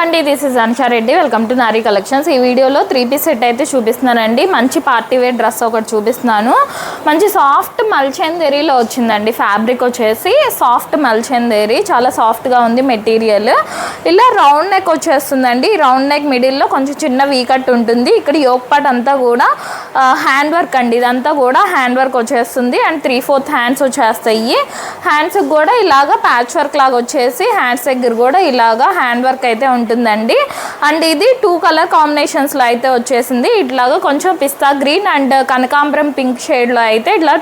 అండి, this is Ansha Reddy. Welcome to Nari collections. ఈ వీడియోలో 3 పీస్ సెట్ అయితే చూపిస్తున్నానండి. మంచి పార్టీ వేర్ డ్రెస్ ఒకటి చూపిస్తున్నాను. మంచి సాఫ్ట్ మల్చందేరీలో వచ్చిందండి. ఫ్యాబ్రిక్ వచ్చేసి సాఫ్ట్ మల్చందేరీ, చాలా సాఫ్ట్గా ఉంది మెటీరియల్. ఇలా రౌండ్ నెక్ వచ్చేస్తుందండి. రౌండ్ నెక్ మిడిల్లో కొంచెం చిన్న వీ కట్ ఉంటుంది. ఇక్కడ యోక్ పార్ట్ అంతా కూడా హ్యాండ్ వర్క్ అండి. ఇదంతా కూడా హ్యాండ్ వర్క్ వచ్చేస్తుంది. అండ్ 3/4 హ్యాండ్స్ వచ్చేస్తాయి. హ్యాండ్స్కి కూడా ఇలాగా ప్యాచ్ వర్క్ లాగా వచ్చేసి హ్యాండ్స్ దగ్గర కూడా ఇలాగా హ్యాండ్ వర్క్ అయితే ఉంటుందండి. అండ్ ఇది 2 కలర్ కాంబినేషన్స్లో అయితే వచ్చేసింది. ఇట్లాగా కొంచెం పిస్తా గ్రీన్ అండ్ కనకాంబరం పింక్ షేడ్లో అయితే ఇట్లా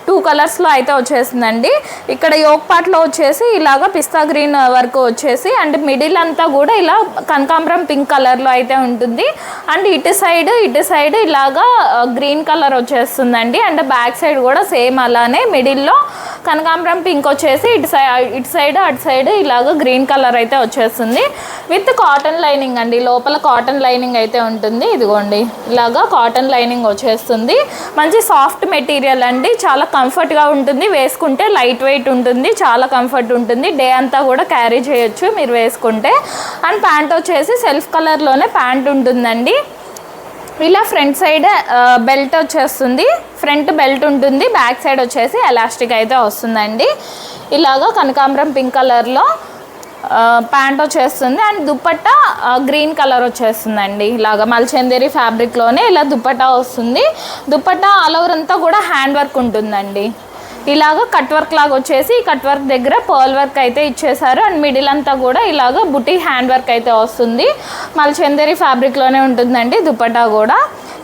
2 కలర్స్లో అయితే వచ్చేసిందండి. ఇక్కడ యోక్ పార్ట్లో వచ్చేసి ఇలాగా పిస్తా గ్రీన్ వర్క్ వచ్చేసి అండ్ మిడిల్ అంతా కూడా ఇలా కనకాంబరం పింక్ కలర్లో అయితే ఉంటుంది. అండ్ ఇటు సైడ్ ఇలాగా గ్రీన్ కలర్ వచ్చేస్తుందండి. అండ్ బ్యాక్ సైడ్ కూడా సేమ్ అలానే మిడిల్లో కనకాంబరం పింక్ వచ్చేసి ఇటు సైడ్ అటు సైడ్ ఇలాగ గ్రీన్ కలర్ అయితే వచ్చేస్తుంది. విత్ కాటన్ లైనింగ్ అండి. లోపల కాటన్ లైనింగ్ అయితే ఉంటుంది. ఇదిగోండి ఇలాగా కాటన్ లైనింగ్ వచ్చేస్తుంది. మంచి సాఫ్ట్ మెటీరియల్ అండి. చాలా కంఫర్ట్గా ఉంటుంది. వేసుకుంటే లైట్ వెయిట్ ఉంటుంది. చాలా కంఫర్ట్ ఉంటుంది. డే అంతా కూడా క్యారీ చేయొచ్చు మీరు వేసుకుంటే. అండ్ ప్యాంట్ వచ్చేసి సెల్ఫ్ కలర్లోనే ప్యాంట్ ఉంటుందండి. ఇలా ఫ్రంట్ సైడ్ బెల్ట్ వచ్చేస్తుంది. ఫ్రంట్ బెల్ట్ ఉంటుంది. బ్యాక్ సైడ్ వచ్చేసి ఎలాస్టిక్ అయితే వస్తుందండి. ఇలాగా కనకాంబరం పింక్ కలర్లో ప్యాంట్ వచ్చేస్తుంది. అండ్ దుపట్టా గ్రీన్ కలర్ వచ్చేస్తుందండి. ఇలాగా మల్చందేరీ ఫ్యాబ్రిక్లోనే ఇలా దుపట్టా వస్తుంది. దుపట్టా ఆల్ ఓవర్ అంతా కూడా హ్యాండ్ వర్క్ ఉంటుందండి. ఇలాగ కట్ వర్క్ లాగా వచ్చేసి ఈ కట్ వర్క్ దగ్గర పర్ల్ వర్క్ అయితే ఇచ్చేసారు. అండ్ మిడిల్ అంతా కూడా ఇలాగ బుటీ హ్యాండ్ వర్క్ అయితే వస్తుంది. మల్చందేరీ ఫ్యాబ్రిక్లోనే ఉంటుందండి దుపట్టా కూడా.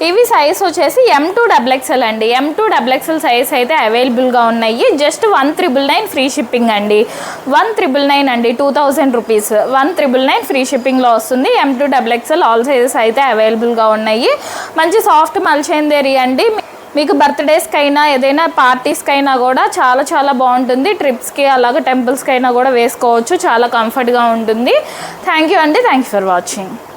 ఇవి సైజ్ వచ్చేసి M2XXL అండి. M2XXL సైజ్ అయితే అవైలబుల్గా ఉన్నాయి. జస్ట్ 1,999 ఫ్రీ షిప్పింగ్ అండి. 1,999 అండి. 2,000 రూపీస్ 1,999 ఫ్రీ షిప్పింగ్లో వస్తుంది. M2XXL ఆల్ సైజెస్ అయితే అవైలబుల్గా ఉన్నాయి. మంచి సాఫ్ట్ మల్చందేరీ అండి. మీకు బర్త్డేస్కి అయినా ఏదైనా పార్టీస్కి అయినా కూడా చాలా చాలా బాగుంటుంది. ట్రిప్స్కి అలాగే టెంపుల్స్కి అయినా కూడా వేసుకోవచ్చు. చాలా కంఫర్ట్గా ఉంటుంది. థ్యాంక్ యూ అండి. Thank you for watching.